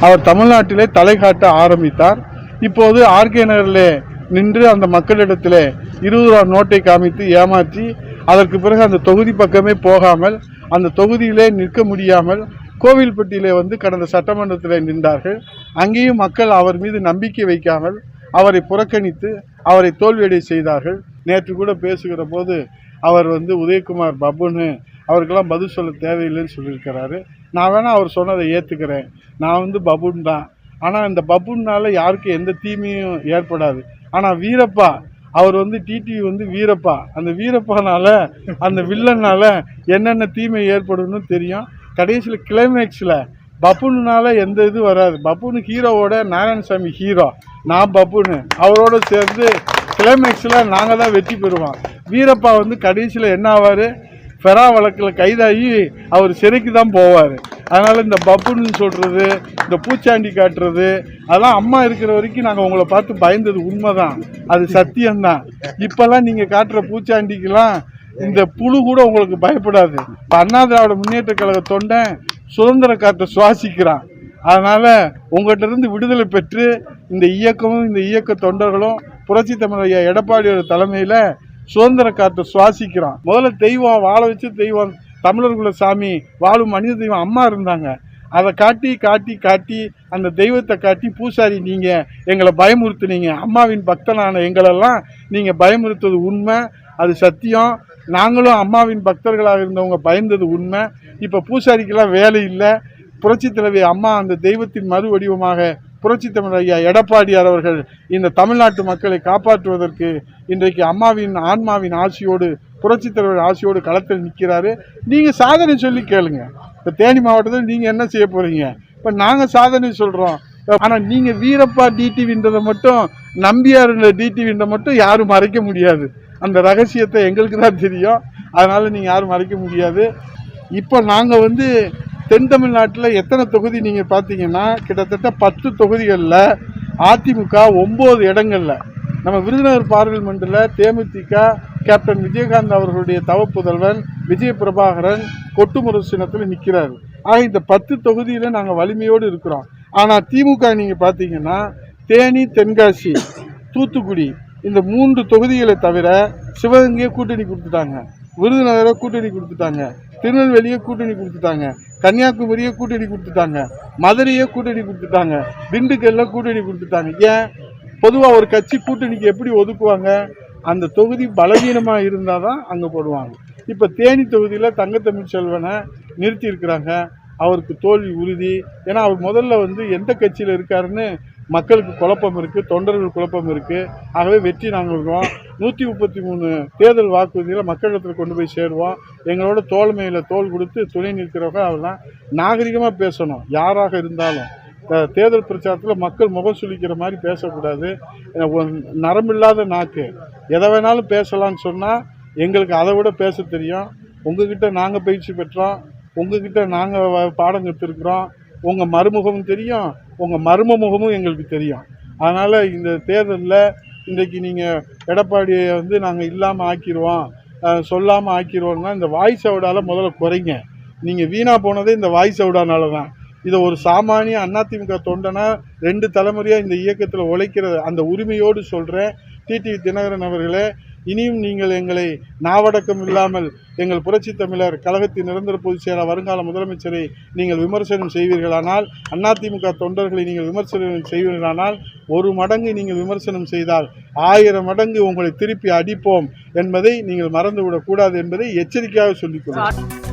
அவர் தமிழ்நாட்டிலே தலை காட்ட ஆரம்பித்தார். இப்போது ஆர்கே நகரிலே நின்று அந்த மக்களிடத்திலே 20 ரூபா நோட்டை காமித்து ஏமாற்றி அதற்கு பிறகு அந்த தொகுதி பக்கமே போகாமல் அந்த தொகுதியிலே நிற்க முடியாமல் கோவில்பட்டியிலே வந்து கடந்த சட்டமன்றத்தில் நின்றார்கள். அங்கேயும் மக்கள் அவர் மீது நம்பிக்கை வைக்காமல் அவரை புறக்கணித்து அவரை தோல்வியடை செய்தார்கள். நேற்று கூட பேசுகிற போது அவர் வந்து உதயகுமார் பப்புன்னு அவருக்கெல்லாம் பதில் சொல்ல தேவையில்லைன்னு சொல்லியிருக்கிறாரு. நான் வேணா அவர் சொன்னதை ஏற்றுக்கிறேன். நான் வந்து பப்புன் தான். ஆனால் இந்த பப்புன்னால யாருக்கும் எந்த தீமையும் ஏற்படாது. ஆனால் வீரப்பா அவர் வந்து டிடிவி வந்து வீரப்பா, அந்த வீரப்பானால அந்த வில்லனால என்னென்ன தீமை ஏற்படும்னு தெரியும். கடைசியில் கிளைமேக்ஸில் பப்புனால எந்த இது வராது. பப்புனு ஹீரோவோட நாராயணசாமி ஹீரோ, நான் பப்புனு அவரோட சேர்ந்து கிளைமேக்ஸில் நாங்கள் தான் வெற்றி பெறுவோம். வீரப்பா வந்து கடைசியில் என்ன ஆவார், ஃபெரா வழக்கில் கைதாகி அவர் சிறைக்கு தான் போவார். அதனால் இந்த பப்புன்னு சொல்கிறது, இந்த பூச்சாண்டி காட்டுறது, அதெல்லாம் அம்மா இருக்கிற வரைக்கும் நாங்கள் உங்களை பார்த்து பயந்தது உண்மை தான், அது சத்தியம்தான். இப்போல்லாம் நீங்கள் காட்டுற பூச்சாண்டிக்கெல்லாம் இந்த புழு கூட உங்களுக்கு பயப்படாது. இப்போ அண்ணா திராவிட முன்னேற்ற கழக தொண்டன் சுதந்திர காற்றை சுவாசிக்கிறான். அதனால் உங்கள்கிட்ட இருந்து விடுதலை பெற்று இந்த இயக்கமும் இந்த இயக்க தொண்டர்களும் புரட்சி தமிழ் எடப்பாடியோட தலைமையில் சுதந்திர காற்றை சுவாசிக்கிறான். முதல்ல தெய்வம் வாழ வச்சு தெய்வம் தமிழர்குல சாமி வாழும் மனித தெய்வம் அம்மா இருந்தாங்க. அதை காட்டி காட்டி காட்டி அந்த தெய்வத்தை காட்டி பூசாரி நீங்கள் எங்களை பயமுறுத்துனீங்க, அம்மாவின் பக்தனான எங்களெல்லாம் நீங்கள் பயமுறுத்தது உண்மை, அது சத்தியம். நாங்களும் அம்மாவின் பக்தர்களாக இருந்தவங்க பயந்தது உண்மை. இப்போ பூசாரிக்கெல்லாம் வேலை இல்லை. புரட்சி தலைவி அம்மா அந்த தெய்வத்தின் மறு வடிவமாக புரட்சி தமிழ் ஐயா எடப்பாடியார் அவர்கள் இந்த தமிழ்நாட்டு மக்களை காப்பாற்றுவதற்கு இன்றைக்கு அம்மாவின் ஆன்மாவின் ஆசையோடு புரட்சி தலைவர் ஆசையோடு களத்தில் நிற்கிறாரு. நீங்கள் சாதனை சொல்லி கேளுங்க. இப்போ தேனி மாவட்டத்தில் நீங்கள் என்ன செய்ய போகிறீங்க? இப்போ நாங்கள் சாதனை சொல்கிறோம். ஆனால் நீங்கள் வீரப்பா டிடிவின்றதை மட்டும், நம்பியார் டிடிவின்றதை மட்டும் யாரும் மறைக்க முடியாது. அந்த ரகசியத்தை எங்களுக்கு தான் தெரியும். அதனால் நீங்கள் யாரும் மறைக்க முடியாது. இப்போ நாங்கள் வந்து தென் தமிழ்நாட்டில் எத்தனை தொகுதி நீங்கள் பார்த்தீங்கன்னா கிட்டத்தட்ட 10 தொகுதிகளில் அதிமுக 9 இடங்களில், நம்ம விருதுநகர் பார்லிமெண்ட்டில் தேமுதிக கேப்டன் விஜயகாந்த் அவர்களுடைய தவப்புதல்வன் விஜய் பிரபாகரன் கொட்டுமுறை சின்னத்தில் நிற்கிறார். ஆக இந்த 10 தொகுதியில் நாங்கள் வலிமையோடு இருக்கிறோம். ஆனால் திமுக நீங்கள் பார்த்தீங்கன்னா தேனி, தென்காசி, தூத்துக்குடி இந்த 3 தொகுதிகளை தவிர சிவகங்கையை கூட்டணி கொடுத்துட்டாங்க, விருதுநகரை கூட்டணி கொடுத்துட்டாங்க, திருநெல்வேலியை கூட்டணி கொடுத்துட்டாங்க, கன்னியாகுமரியை கூட்டணி கொடுத்துட்டாங்க, மதுரையை கூட்டணி கொடுத்துட்டாங்க, திண்டுக்கல்ல கூட்டணி கொடுத்துட்டாங்க. ஏன்? பொதுவாக ஒரு கட்சி கூட்டணிக்கு எப்படி ஒதுக்குவாங்க? அந்த தொகுதி பலவீனமாக இருந்தால் தான் அங்கே போடுவாங்க. இப்போ தேனி தொகுதியில் தங்கத்தமிழ் செல்வனை நிறுத்தி இருக்கிறாங்க. அவருக்கு தோல்வி உறுதி. ஏன்னா அவர் முதல்ல வந்து எந்த கட்சியில் இருக்காருன்னு மக்களுக்கு குழப்பம் இருக்குது, தொண்டர்கள் குழப்பம் இருக்குது. ஆகவே வெற்றி நாங்கள் இருக்கோம். 133 தேர்தல் வாக்குறுதியில் மக்களிடத்தில் கொண்டு போய் சேருவோம். எங்களோட தோல்மையில் தோல் கொடுத்து துணை நிற்கிறவங்க அவர்தான். நாகரிகமாக பேசணும். யாராக இருந்தாலும் தேர்தல் பிரச்சாரத்தில் மக்கள் முகம் சுளிக்கிற மாதிரி பேசக்கூடாது. நரம்பில்லாத நாக்கு எதை வேணாலும் பேசலான்னு சொன்னால் எங்களுக்கு அதை விட பேச தெரியும். உங்ககிட்ட நாங்கள் பயிற்சி பெற்றோம், உங்ககிட்ட நாங்கள் பாடம் கற்றுருக்குறோம். உங்கள் மறுமுகமும் தெரியும், உங்கள் மர்ம முகமும் எங்களுக்கு தெரியும். அதனால் இந்த தேர்தலில் இன்றைக்கி நீங்கள் எடப்பாடியை வந்து நாங்கள் இல்லாமல் ஆக்கிடுவோம், சொல்லாமல் ஆக்கிடுவோம்னா இந்த வாய்ஸ் அவுடால் முதல்ல குறைங்க. நீங்கள் வீணாக போனதே இந்த வாய்ஸ் அவுடானால தான். இதை ஒரு சாமானிய அதிமுக தொண்டனா 2 தலைமுறையாக இந்த இயக்கத்தில் உழைக்கிற அந்த உரிமையோடு சொல்கிறேன். டிடிவி தினகரன் அவர்களே, இனியும் நீங்கள் எங்களை நாவடக்கம் இல்லாமல் எங்கள் புரட்சி தமிழர் கழகத்தின் நிரந்தர பொதுச் செயலாளர் வருங்கால முதலமைச்சரை நீங்கள் விமர்சனம் செய்வீர்களானால், அதிமுக தொண்டர்களை நீங்கள் விமர்சனம் செய்வீர்களானால், 1 மடங்கு நீங்கள் விமர்சனம் செய்தால் 1000 மடங்கு உங்களை திருப்பி அடிப்போம் என்பதை நீங்கள் மறந்துவிடக்கூடாது என்பதை எச்சரிக்கையாக சொல்லிக் கொள்கிறேன்.